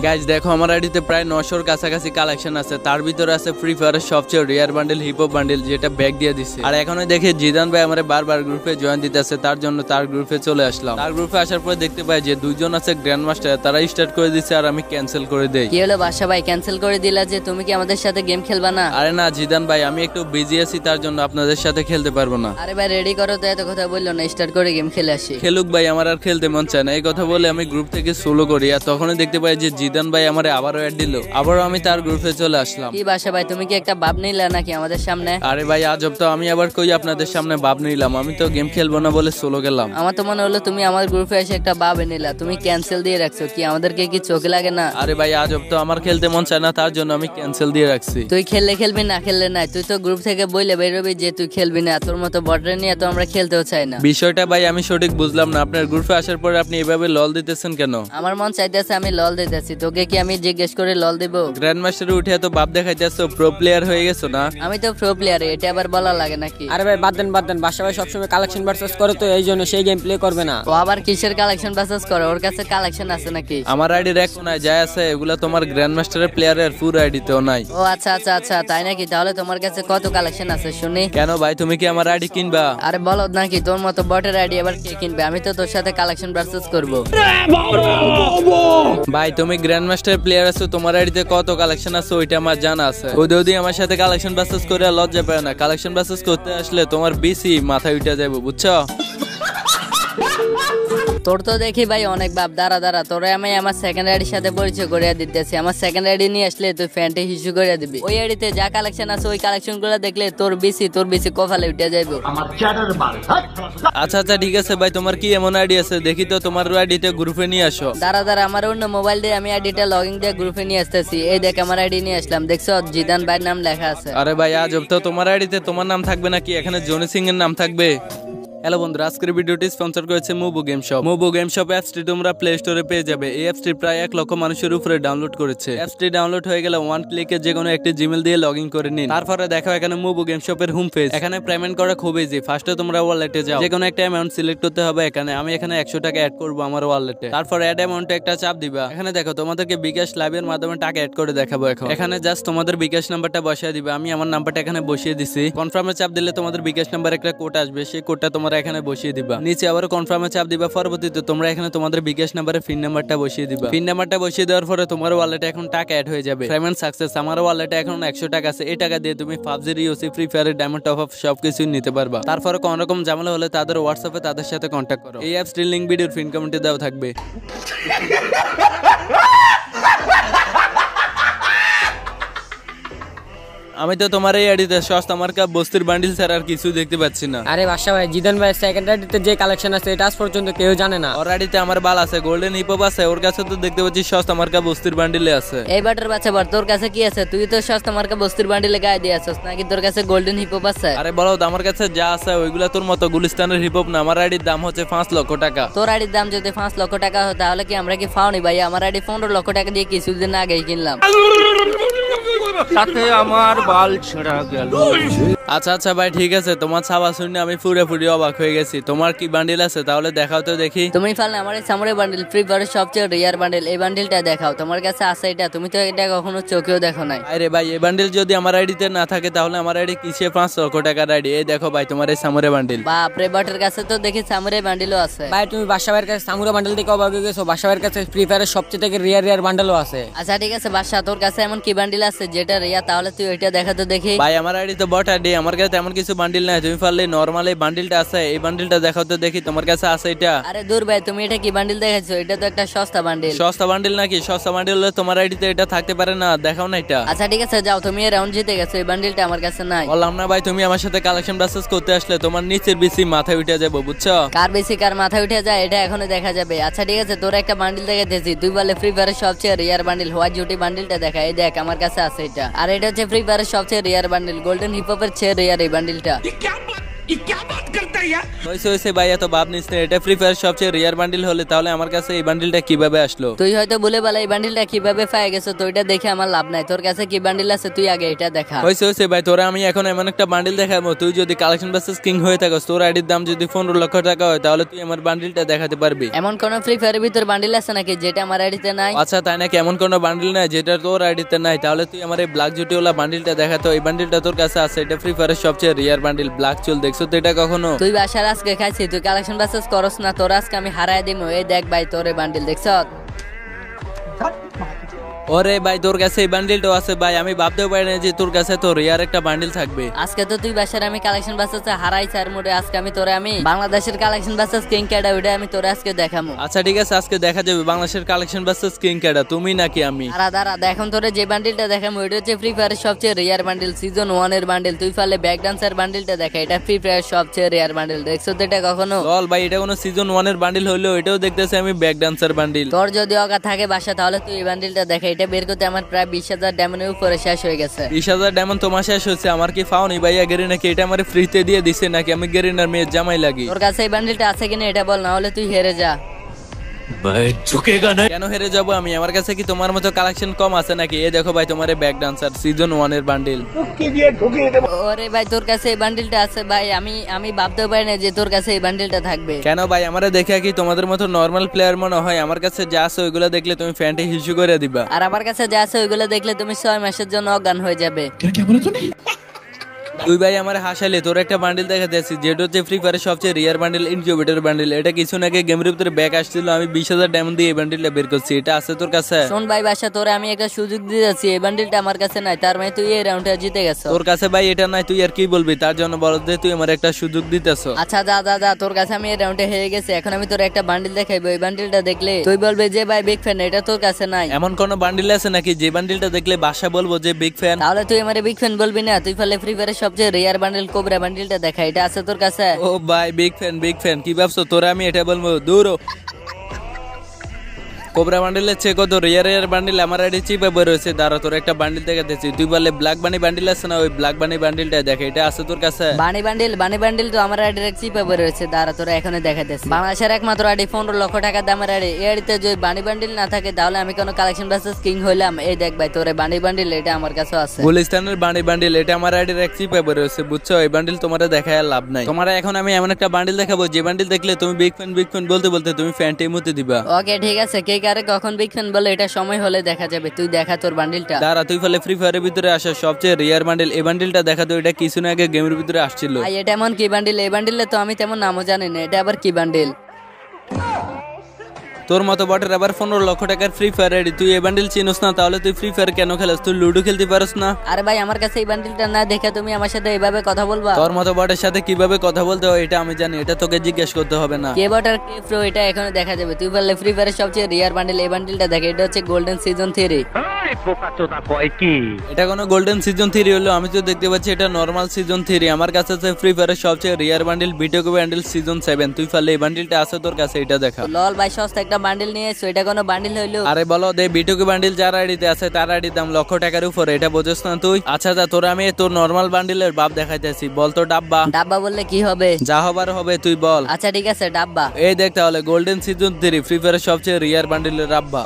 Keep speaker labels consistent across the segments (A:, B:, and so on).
A: Guys দেখো আমার আইডিতে প্রায় 900-র কাছাকাছি কালেকশন আছে, তার ভিতরে আছে ফ্রি ফায়ারের সবচেয়ে rare bundle hip hop bundle, যেটা ব্যাগ দিয়ে দিছে। আর এখনো দেখে জিদান ভাই আমার বারবার গ্রুপে জয়েন দিতেছে, তার জন্য তার গ্রুপে চলে আসলাম। তার গ্রুপে আসার পরে দেখতে পাই যে দুইজন আছে গ্র্যান্ড মাস্টার, তারা স্টার্ট করে দিচ্ছে আর আমি ক্যান্সেল করে দেই।
B: কি হলো বাদশা ভাই, ক্যান্সেল করে দিলা যে? তুমি কি আমাদের সাথে গেম খেলবা না?
A: আরে না জিদান ভাই, আমি একটু বিজি আছি, তার জন্য আপনাদের সাথে খেলতে পারবো না।
B: আরে ভাই রেডি করো তো, এত কথা বললো না, স্টার্ট করে গেম খেলে আসি।
A: খেলুক ভাই, আমার আর খেলতে মন চায় না। এই কথা বলে আমি গ্রুপ থেকে সোলো করি, আর তখনই দেখতে পাই যে জিদান ভাই আমার আবারও অ্যাড দিল। আবারও আমি তার গ্রুপে চলে আসলাম।
B: কি বাদশা ভাই, তুমি কি একটা বাপ নিলা নাকি আমাদের সামনে?
A: আরে ভাই আজব তো, আমি আবার কই আপনাদের সামনে বাপ নিলাম? আমি তো গেম খেলবো না বলে সোলো গেলাম।
B: আমার তো মনে হলো তুমি আমার গ্রুপে এসে একটা বাপ নিলা, তুমি ক্যান্সেল দিয়ে রাখছো। কি আমাদেরকে কি চোখে লাগে না?
A: আরে ভাই আজব তো, আমার খেলতে মন চায় না, তার জন্য আমি ক্যান্সেল দিয়ে রাখছি।
B: তুই খেললে খেলবি, না খেললে নাই। তুই তো গ্রুপ থেকে বইলে বেরোবি যে তুই খেলবি না। তোর মতো বটরে নিয়ে তো আমরা খেলতেও চাই না।
A: বিষয়টা ভাই আমি সঠিক বুঝলাম না, আপনার গ্রুপে আসার পরে আপনি এভাবে লল দিতেছেন কেন?
B: আমার মন চাইতেছে আমি লল দিতেছি, তোকে কি আমি জিজ্ঞেস করে লল দিব?
A: গ্র্যান্ড মাস্টারে উঠে এত বাপ দেখাইতেছো, প্রো প্লেয়ার হয়ে গেছো না?
B: আমি তো প্রো প্লেয়ার, এটা আবার বলা লাগে নাকি?
C: আরে ভাই বাদ দেন বাদশা ভাই সবসময় কালেকশন ভার্সেস করে, তো এই জন্য সেই গেম প্লে করবে না।
B: ও আবার কিসের কালেকশন ভার্সেস করে? ওর কাছে কালেকশন আছে নাকি?
A: আমার আইডির এক কোনায় যায় আছে, এগুলা তোমার গ্র্যান্ড মাস্টারের প্লেয়ারের পুরো আইডিতেও নাই।
B: ও আচ্ছা আচ্ছা আচ্ছা, তাই নাকি? তাহলে তোমার কাছে কত কালেকশন আছে শুনি?
A: কেন ভাই, তুমি কি আমার আইডি কিনবা?
B: আরে বলো নাকি, তোর মতো বটের আইডি আবার কে কিনবে? আমি তো তোর সাথে কালেকশন ভার্সেস করব।
A: ভাই তুমি গ্র্যান্ড মাস্টার প্লেয়ার আছো, তোমার আইডিতে কত কালেকশন আছে ওইটা আমার জানা আছে। ওই আমার সাথে কালেকশন ভার্সেস করে লজ্জা পায় না। কালেকশন ভার্সেস করতে আসলে তোমার বিসি মাথায় উঠে যাবে, বুঝছো?
B: তোর তো দেখি ভাই অনেক বাপ। দাঁড়া তোরে আমি আমার সেকেন্ড আইডির সাথে পরিচয় করিয়ে দিতেছি। আমার সেকেন্ড আইডি নিয়ে আসলে তুই ফ্যান্টে হিসু করে দিবি। ওই আইডিতে যা কালেকশন আছে ওই কালেকশন গুলো দেখলে তোর বিসি কপালে উঠে যাইবে।
A: আচ্ছা আচ্ছা ঠিক আছে ভাই, তোমার কি এমন আইডি আছে দেখি তো, তোমার আইডিতে গ্রুপে নিয়ে আসো।
B: দাঁড়া আমার অন্য মোবাইল দিয়ে আমি আইডিটা লগইন দিয়ে গ্রুপে নিয়ে আসতেছি। এই দেখ আমার আইডি নিয়ে আসলাম, দেখছো জিদান ভাইয়ের নাম লেখা আছে।
A: আরে ভাই আজব তো, তোমার আইডিতে তোমার নাম থাকবে নাকি? এখানে জনি সিং এর নাম থাকবে। হ্যালো বন্ধুরা, আজকের ভিডিওটি স্পন্সর করেছে মুভো গেম শপ। মুভো গেম শপ অ্যাপসটি তোমরা প্লে স্টোরে পেয়ে যাবে। এই অ্যাপসটি প্রায় 1 লক্ষ মানুষের উপরে ডাউনলোড করেছে। অ্যাপসটি ডাউনলোড হয়ে গেলে ওয়ান ক্লিকে যে কোনো একটি জিমেল দিয়ে লগ ইন করে নিন। তারপরে দেখো এখানে মুভো গেম শপের হোম পেজ। এখানে পেমেন্ট করা খুব ইজি। ফার্স্টে তোমরা ওয়ালেটে যাও, যে কোনো একটা অ্যামাউন্ট সিলেক্ট করতে হবে। আমি এখানে 100 টাকা অ্যাড করবো আমার ওয়ালেটে। তারপর অ্যাড অ্যামাউন্টে একটা চাপ দিবা। এখানে দেখো তোমাদেরকে বিকাশ লাইভের মাধ্যমে টাকা অ্যাড করে দেখাবো। এখানে জাস্ট তোমাদের বিকাশ নাম্বারটা বসিয়ে দিবে। আমি আমার নাম্বারটা এখানে বসিয়ে দিছি। কনফার্মে চাপ দিলে তোমাদের বিকাশ নাম্বার একটা কোড আসবে, সেই কোডটা তোমরা এখানে বসিয়ে দিবা। নিচে আবার কনফার্মে চাপ দিবা। পরবর্তীতে তোমরা এখানে তোমাদের বিকাশ নাম্বারে পিন নাম্বারটা বসিয়ে দিবা। পিন নাম্বারটা বসিয়ে দেওয়ার পরে তোমার ওয়ালেটে এখন টাকা অ্যাড হয়ে যাবে। Payment success. আমার ওয়ালেটে এখন 100 টাকা আছে। এই টাকা দিয়ে তুমি পাবজি, ইউসি, ফ্রি ফায়ারের ডায়মন্ড টপ আপ সবকিছু নিতে পারবা। তারপরে কোন রকম ঝামেলা হলে তাদের হোয়াটসঅ্যাপে তাদের সাথে কন্ট্যাক্ট করো। এই অ্যাপসটির লিংক ভিডিওর পিন কমেন্টে দেওয়া থাকবে। আমি তো তোমার এই আইডিতে সস্তা মার্কা বস্তির বান্ডিল ছাড়া আর কিছু দেখতে পাচ্ছি না।
C: আরে বাদশা ভাই, জিদান ভাই সেকেন্ড আইডিতে যে কালেকশন আছে এটা আজ পর্যন্ত কেউ জানে না।
A: ওর আইডিতে আমার বাল আছে, গোল্ডেন হিপ হপ আছে। ওর কাছে তো দেখতে পাচ্ছি সস্তা মার্কা বস্তির বান্ডিলে আছে।
B: এই বাটার বাচ্চা বার, তোর কাছে কি আছে? তুই তো সস্তা মার্কা বস্তির বান্ডিলে গায়ে দিয়ে আসছ নাকি? তোর কাছে গোল্ডেন হিপ হপ আছে?
A: আরে বলো, আমার কাছে যা আছে ওইগুলা তোর মতো গুলিস্তানের হিপ হপ না। আমার আইডির দাম হচ্ছে 5 লক্ষ টাকা।
B: তোর আইডির দাম যদি 5 লক্ষ টাকা হয় তাহলে কি আমরা কি ফাউনি ভাই? আমার আইডি 15 লক্ষ টাকা দিয়ে কিছুদিন আগেই কিনলাম।
D: তাতে আমার বাল ছেঁড়া গেল।
A: আচ্ছা আচ্ছা ভাই ঠিক আছে, তোমার ছাবা শুনে আমি পুরোপুরি অবাক হয়ে গেছি। তোমার কি বান্ডিল আছে তাহলে দেখাও তো দেখি।
B: তুমি পারলে আমার এই সামুরাই বান্ডিল, ফ্রি ফায়ারের সবচেয়ে রেয়ার বান্ডিল, এই বান্ডিলটা দেখাও। তোমার কাছে আছে এটা? তুমি তো এটা কখনো চোখেও দেখো নাই।
A: আরে ভাই এই বান্ডিল যদি আমার আইডিতে না থাকে তাহলে আমার আইডি কিসে 5 লক্ষ টাকার আইডি? এই দেখো ভাই তোমার এই সামুরাই বান্ডিল।
B: বাপ রে, বাটের কাছে তো দেখি সামুরাই বান্ডিলও আছে।
C: ভাই তুমি বাদশা ভাইয়ের কাছে সামুরাই বান্ডেল দেখে অবাক হয়ে গেছো? বাদশা ভাইয়ের কাছে ফ্রি ফায়ারের সবচেয়ে থেকে রেয়ার বান্ডেলও আছে।
B: আচ্ছা ঠিক আছে বাদশা, তোর কাছে এমন কি বান্ডিল আছে যেটা রেয়ার? তাহলে তুই ওইটা দেখা তো দেখি।
A: ভাই আমার আইডি তো বট আইডি, আমার কাছে তেমন কিছু বান্ডিল নাই। তুমি পারলে নরমাল এই বান্ডিলটা আছে, এই বান্ডিলটা দেখাও তো দেখি তোমার কাছে আছে এটা।
B: আরে দূর ভাই, তুমি এটা কি বান্ডিল দেখাচ্ছো? এটা তো একটা সস্তা বান্ডিল।
A: সস্তা বান্ডিল নাকি? সস্তা বান্ডিল হলে তোমার আইডিতে এটা থাকতে পারে না, দেখাও না এটা।
B: আচ্ছা ঠিক আছে যাও, তুমি রাউন্ড জিতে গেছো, এই বান্ডিলটা আমার কাছে নাই।
A: বললাম না ভাই, তুমি আমার সাথে কালেকশন ব্রাসেস করতে আসলে তোমার নিচের বিসি মাথায় উঠে যাবো, বুঝছো?
B: কার বেশি কার মাথায় উঠে যায় এটা এখনো দেখা যাবে। আচ্ছা ঠিক আছে, তোর একটা বান্ডিল দেখাতেছি। তুই বলে ফ্রি ফায়ারের সবচেয়ে রেয়ার বান্ডিল হোয়াইট জুটি বান্ডিলটা দেখা। এই দেখ আমার কাছে আছে এটা। আর এটা হচ্ছে ফ্রি ফায়ারের সবচেয়ে রেয়ার বান্ডিল, গোল্ডেন হিপ হপের চেয়ে রেয়ার এই বান্ডিলটা।
A: হয়েছে ভাই, এত ভাব নিস না। এটা ফ্রি ফায়ার সবচেয়ে রেয়ার বান্ডিল হলে তাহলে আমার কাছে এই বান্ডিলটা কিভাবে আসলো?
B: তুই হয়তো বলে বলা এই বান্ডিলটা কিভাবে পেয়ে গেছো, তো এটা দেখে আমার লাভ নাই। তোর কাছে কি বান্ডিল আছে তুই আগে এটা দেখা।
A: হয়েছে ভাই, তোরা আমি এখন এমন একটা বান্ডিল দেখাবো, তুই যদি কালেকশন ভার্সেস কিং হয়ে থাকস, তোর আইডির দাম যদি 15 লক্ষ টাকা হয়, তাহলে তুই আমার বান্ডিলটা দেখাতে পারবি।
B: এমন কোন ফ্রি ফায়ারের ভিতর বান্ডিল আছে নাকি যেটা আমার আইডিতে নাই?
A: আচ্ছা তাই নাকি? এমন কোনো বান্ডিল নাই যেটা তোর আইডিতে নাই? তাহলে তুই আমার এই ব্ল্যাক জুটিওয়ালা বান্ডিলটা দেখাতো। এই বান্ডিলটা তোর কাছে আছে, এটা ফ্রি ফায়ারের সবচেয়ে রেয়ার বান্ডিল, ব্ল্যাক চুল। দেখছো তো এটা কখনো?
B: তুই বাসার আজকে খাইছি, তুই কালেকশন ভার্সেস করস না, তোর আজকে আমি হারাই দিমু। এই দেখ ভাই তোর এই বান্ডিল দেখছ?
A: ওরে ভাই, তোর কাছে এই বান্ডিলটাও আছে ভাই। আমি ভাবতেও পারি না যে তোর কাছে তো রেয়ার একটা বান্ডিল থাকবে।
B: আজকে তো তুই বাসার আমি কালেকশন ভার্সেস হারাই চার মোড়ে। আজকে আমি তোরে আমি বাংলাদেশের কালেকশন ভার্সেস কিং ক্যাডা ওইটা আমি তোরে আজকে দেখামু।
A: আচ্ছা ঠিক আছে, আজকে দেখা যাবে বাংলাদেশের কালেকশন ভার্সেস কিং ক্যাডা, তুমি নাকি আমি?
B: দাঁড়া এখন তোরে যে বান্ডিলটা দেখামু ওইটা হচ্ছে ফ্রি ফায়ারের সবচেয়ে রেয়ার বান্ডিল, সিজন 1 এর বান্ডিল। তুই ফালে ব্যাক ডান্সার বান্ডিলটা দেখা, এটা ফ্রি ফায়ার সবচেয়ে রেয়ার বান্ডিল। দেখছো তো এটা কখনো?
A: লল ভাই, এটা কোনো সিজন 1 এর বান্ডিল হইলো, এটাও দেখতেছি আমি ব্যাক ডান্সার বান্ডিল।
B: তোর যদি অগা থাকে বাসা তাহলে তুই এই বান্ডিলটা দেখা। এটা বের করতে আমার প্রায় 20,000 ডায়মন্ডের উপরে শেষ হয়ে গেছে।
A: 20,000 ডায়মন্ড তোমার শেষ হচ্ছে, আমার কি ফাউনি ভাইয়া গেরি নাকি? এটা আমার ফ্রিতে দিয়ে দিছে নাকি? আমি গেরিনার মেয়ে জামাই লাগি।
B: তোর কাছে এই বান্ডিলটা আছে কিনা এটা বল, না হলে তুই হেরে যা।
A: কেন হেরে যাবো আমি? আমার কাছে কি তোমার মতো কালেকশন কম আছে নাকি? এই দেখো ভাই তোমার ব্যাক ডান্সার সিজন 1 এর বান্ডিল।
B: ওরে ভাই তোর কাছে এই বান্ডিলটা আছে ভাই? আমি ভাবতেও পারি না যে তোর কাছে এই বান্ডিলটা থাকবে।
A: কেন ভাই, আমারে দেখে কি তোমাদের মতো নরমাল প্লেয়ার মনে হয়? আমার কাছে যা আছে ওইগুলো দেখলে তুমি ফ্যান্টে হিসু করে দিবা,
B: আর আমার কাছে যা আছে ওইগুলো দেখলে তুমি 6 মাসের জন্য অজ্ঞান হয়ে যাবে।
A: তুই ভাই আমার হাসালে। তোর একটা বান্ডিল দেখাতে আসছি, যেটা হচ্ছে ফ্রি ফায়ারের সবচেয়ে রিয়ার বান্ডিল, ইনকিউবেটর বান্ডিল। এটা কিছু নাকি গেমের ভিতরে ব্যাক আসছিল, আমি 20,000 ডায়মন্ড দিয়ে এই বান্ডিলটা বের করছি। এটা আছে তোর কাছে?
B: শোন ভাই বাসা, তোরে আমি একটা সুযোগ দিয়ে যাচ্ছি, এই বান্ডিলটা আমার কাছে নাই, তার মানে তুই এই রাউন্ডটা জিতে গেছো।
A: তোর কাছে ভাই এটা নাই, তুই আর কি বলবি? তার জন্য বল যে তুই আমার একটা সুযোগ দিতেছ।
B: আচ্ছা যা তোর কাছে আমি এই রাউন্ডে হেরে গেছি। এখন আমি তোর একটা বান্ডিল দেখাইবো, এই বান্ডিলটা দেখলে তুই বলবে যে ভাই বিগ ফ্যান, এটা তোর কাছে নাই।
A: এমন কোন বান্ডিল আছে নাকি যে বান্ডিলটা দেখলে বাসা বলবো যে বিগ ফ্যান?
B: তাহলে তুই আমারে বিগ ফ্যান বলবি না? তুই ফলে ফ্রি ফায়ারের সবচেয়ে রেয়ার বান্ডিল কোবরা বান্ডিলটা দেখা, এটা আছে তোর কাছে?
A: ও ভাই বিগ ফ্যান কি ভাবছো? তোরা আমি এটা বলবো? দূর কোবরা বান্ডিলের চেয়ে কত রেয়ার বান্ডিল আমার আইডি চিপে বই রয়েছে। দাঁড়া তোর একটা বান্ডিল দেখাতেছি। তুই বললে ব্ল্যাক বানি বান্ডিল আছে না? ওই ব্ল্যাক বানি বান্ডিলটা দেখে, এটা আছে তোর কাছে?
B: বানি বান্ডিল তো আমার আইডি চিপে বই রয়েছে। দাঁড়া তোরা এখানে দেখাতেছি। বাংলাদেশের একমাত্র আইডি 15 লক্ষ টাকা দামের আইডি। এই আইডিতে যদি বানি বান্ডিল না থাকে তাহলে আমি কোনো কালেকশন ভার্সেস কিং হইলাম। এই দেখ ভাই তোর বানি বান্ডিল, এটা আমার কাছে আছে।
A: গুলিস্তানের বানি বান্ডিল, এটা আমার আইডির এক চিপে বই রয়েছে, বুঝছো? এই বান্ডিল তোমার দেখায় লাভ নাই। তোমার এখন আমি এমন একটা বান্ডিল দেখাবো যে বান্ডিল দেখলে তুমি বিগ ফ্যান বলতে বলতে তুমি ফ্যানটি মুতে দিবা।
B: ওকে ঠিক আছে, কে কারে কখন বিগ ফ্যান বলে এটা সময় হলে দেখা যাবে। তুই দেখা তোর বান্ডিলটা।
A: দাঁড়া তুই ফলে ফ্রি ফায়ারের ভিতরে আসা সবচেয়ে রেয়ার বান্ডিল, এই বান্ডিলটা দেখা তো। এটা কিছুদিন আগে গেমের ভিতরে আসছিল।
B: এটা এমন কি বান্ডিল? এই বান্ডিলে তো আমি তেমন নামও জানি না, এটা আবার কি বান্ডিল?
A: তোর মতো বটের আবার 15 লক্ষ টাকার ফ্রি ফায়ার আইডি, তুই এই বান্ডিল চিনোস না? তাহলে তুই ফ্রি ফায়ার কেন খেলাস? তুই লুডো খেলতে পারস না?
B: আরে ভাই আমার কাছে এই বান্ডিলটা না দেখে তুমি আমার সাথে এইভাবে কথা বলবা?
A: তোর মতো বটের সাথে কিভাবে কথা বলতে হয় এটা আমি জানি, এটা তোকে জিজ্ঞেস করতে হবে না।
B: কে বট আর কে প্রো এটা এখনো দেখা যাবে। তুই বললে ফ্রি ফায়ারের সবচেয়ে রিয়ার বান্ডিল, এই বান্ডিলটা দেখে, এটা হচ্ছে গোল্ডেন সিজন 3।
A: এটা কোনো গোল্ডেন সিজন 3 হলো? আমি তো দেখতে পাচ্ছি এটা নরমাল সিজন 3। আমার কাছে আছে ফ্রি ফায়ারের সবচেয়ে রিয়ার বান্ডিল, বিটেকো বান্ডিল সিজন 7। তুই ফলে এই বান্ডিলটা আছে তোর কাছে, এটা দেখা।
B: লল ভাই সস্তা একটা বান্ডিল নিয়ে এসো, এটা কোনো বান্ডিল হইলো?
A: আরে বলো দে, বিটেকো বান্ডিল যার আইডিতে আছে তার আইডির দাম লক্ষ টাকার উপরে, এটা বোঝস না তুই? আচ্ছা তোর আমি তোর নরমাল বান্ডিলের বাপ দেখাইতেছি, বল তো ডাব্বা।
B: ডাব্বা বললে কি হবে?
A: যা হবার হবে তুই বল।
B: আচ্ছা ঠিক আছে ডাব্বা।
A: এই দেখ তাহলে গোল্ডেন সিজন 3 ফ্রি ফায়ারের সবচেয়ে রিয়ার বান্ডিলের ডাব্বা।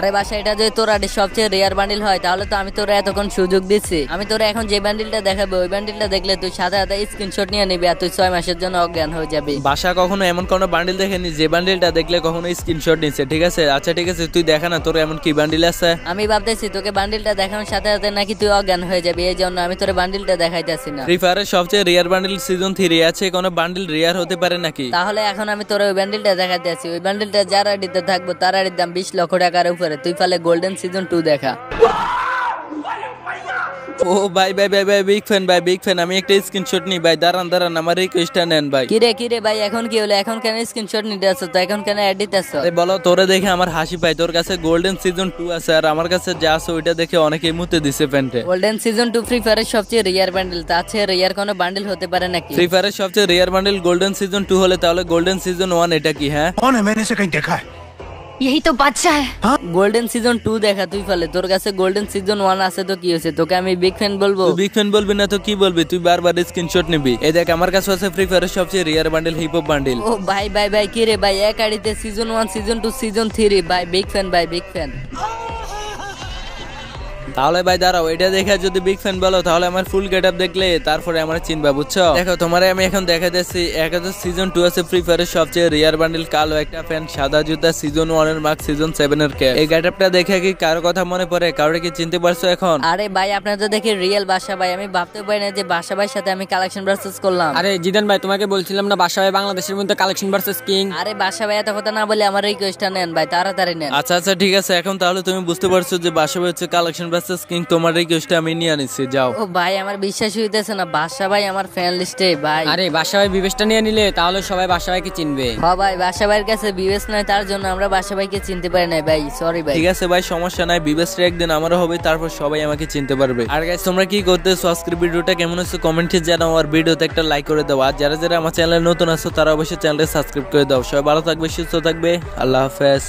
B: আরে বাসা, এটা যদি তোর আইডি সবচেয়ে রেয়ার বান্ডিল হয় তাহলে তো আমি তোরা এতক্ষণ সুযোগ দিচ্ছি। আমি তোরা এখন যে বান্ডিলটা দেখাবো ওই বান্ডিলটা দেখলে তুই সাথে সাথে স্ক্রিনশট নিয়ে নিবি আর তুই 6 মাসের জন্য অজ্ঞান হয়ে যাবি।
A: বাসা কখনো এমন কোনো বান্ডিল দেখেনি যে বান্ডিলটা দেখলে কখনো স্ক্রিনশট নিচ্ছে, ঠিক আছে? আচ্ছা ঠিক আছে, তুই দেখা না তোর এমন কি বান্ডিল আছে।
B: আমি ভাবতেছি তোকে বান্ডিলটা দেখানোর সাথে সাথে নাকি তুই অজ্ঞান হয়ে যাবি, এই জন্য আমি তোর বান্ডিলটা দেখাইতেছি না।
A: ফ্রি ফায়ারের সবচেয়ে রিয়ার বান্ডিল সিজন 3 আছে, কোনো বান্ডিল রিয়ার হতে পারে নাকি?
B: তাহলে এখন আমি তোর ওই বান্ডিলটা দেখাইতে আছি। ওই বান্ডিলটা যার আইডিতে থাকবো তার আইডির দাম 20 লক্ষ টাকার উপরে। তুই ফলে গোল্ডেন সিজন 2 দেখা।
A: ও ভাই বিগ ফ্যান আমি একটা স্ক্রিনশট নি ভাই। দাঁড়ান আমার রিকোয়েস্টটা নেন ভাই।
B: কিরে ভাই এখন কি হলো? এখন কেন স্ক্রিনশট নিতে আসছো? তো এখন কেন অ্যাড দিতে আসছো?
A: আরে বলো, তোরে দেখে আমার হাসি পায়। তোর কাছে গোল্ডেন সিজন 2 আছে আর আমার কাছে যা আছে ওইটা দেখে অনেকেই মুতে দিছে প্যান্টে।
B: গোল্ডেন সিজন 2 ফ্রি ফায়ারের সবচেয়ে রিয়ার বান্ডিল, তার চেয়ে রিয়ার কোনো বান্ডিল হতে পারে নাকি?
A: ফ্রি ফায়ারের সবচেয়ে রিয়ার বান্ডিল গোল্ডেন সিজন 2 হলে তাহলে গোল্ডেন সিজন 1 এটা কি? হ্যাঁ
E: कौन है? मैंने इसे कहीं देखा है। यही तो बादशाह है।
B: গোল্ডেন সিজন 2 দেখা তুই ফেলে, তোর কাছে গোল্ডেন সিজন 1 আছে তো কি হয়েছে, তোকে আমি বিগ ফ্যান বলবো?
A: তুই বিগ ফ্যান বলবি না তো কি বলবি? তুই বারবার স্ক্রিনশট নিবি। এই দেখ আমার কাছে আছে ফ্রি ফায়ারের সবচেয়ে রিয়ার বান্ডেল হিপ হপ বান্ডেল।
B: ও ভাই ভাই ভাই কি রে ভাই, এক আইডিতে সিজন 1 সিজন 2 সিজন 3 ভাই বিগ ফ্যান ভাই বিগ ফ্যান।
A: তাহলে ভাই দাঁড়াও, এটা দেখে যদি বিগ ফ্যান বলো তাহলে আমার ফুল গেটআপ দেখলে তারপরে আমার চিনবা, বুঝছো? দেখো তোমারে আমি এখন দেখা যাচ্ছি সিজন 2 আছে ফ্রি ফায়ারের সবচেয়ে রিয়ার বান্ডেল, কালো একটা প্যান্ট, সাদা জুতা, সিজন 1 এর মার্ক, সিজন 7 এর ক্যাপ। এই গেটআপটা দেখে কি কারো কথা মনে পড়ে? কারোর কি চিনতে পারছো এখন?
B: আরে ভাই আপনারা তো দেখে রিয়েল বাসা ভাই, আমি ভাবতে পারি না যে বাসা ভাইয়ের সাথে আমি কালেকশন ভার্সেস করলাম।
C: আরে জিদান ভাই, তোমাকে বলছিলাম না বাসা ভাই বাংলাদেশের মধ্যে কালেকশন ভার্সেস কিং।
B: আরে বাসা ভাই এত কথা না বলে আমার রিকোয়েস্টটা নেন ভাই, তাড়াতাড়ি নেন।
A: আচ্ছা আচ্ছা ঠিক আছে, এখন তাহলে তুমি বুঝতে পারছো যে বাসা ভাই হচ্ছে কালেকশন ভার্সেস কিং। তোমার রিকোয়েস্টটা আমি নিয়ে আনিছি, যাও।
B: ও ভাই আমার বিশ্বাস হইতেছে না, বাসা ভাই আমার ফ্যান লিস্টে ভাই।
C: আরে বাসা ভাই বিবেশটা নিয়ে নিলে তাহলে সবাই বাসা ভাইকে চিনবে।
B: হ্যাঁ ভাই বাসা ভাইয়ের কাছে বিবেস নাই, তার জন্য আমরা বাসা ভাইকে চিনতে পারি না ভাই, সরি ভাই।
A: ঠিক আছে ভাই, সমস্যা নাই, বিবেসটা একদিন আমারও হবে, তারপর সবাই আমাকে চিনতে পারবে। আর গাইস তোমরা কি করতেছো? আজকের ভিডিওটা কেমন হচ্ছে কমেন্টে জানাও, আর ভিডিওতে একটা লাইক করে দাও। আর যারা যারা আমার চ্যানেলে নতুন আছো তারা অবশ্যই চ্যানেলটা সাবস্ক্রাইব করে দাও। সবাই ভালো থাকবে, সুস্থ থাকবে, আল্লাহ হাফেজ।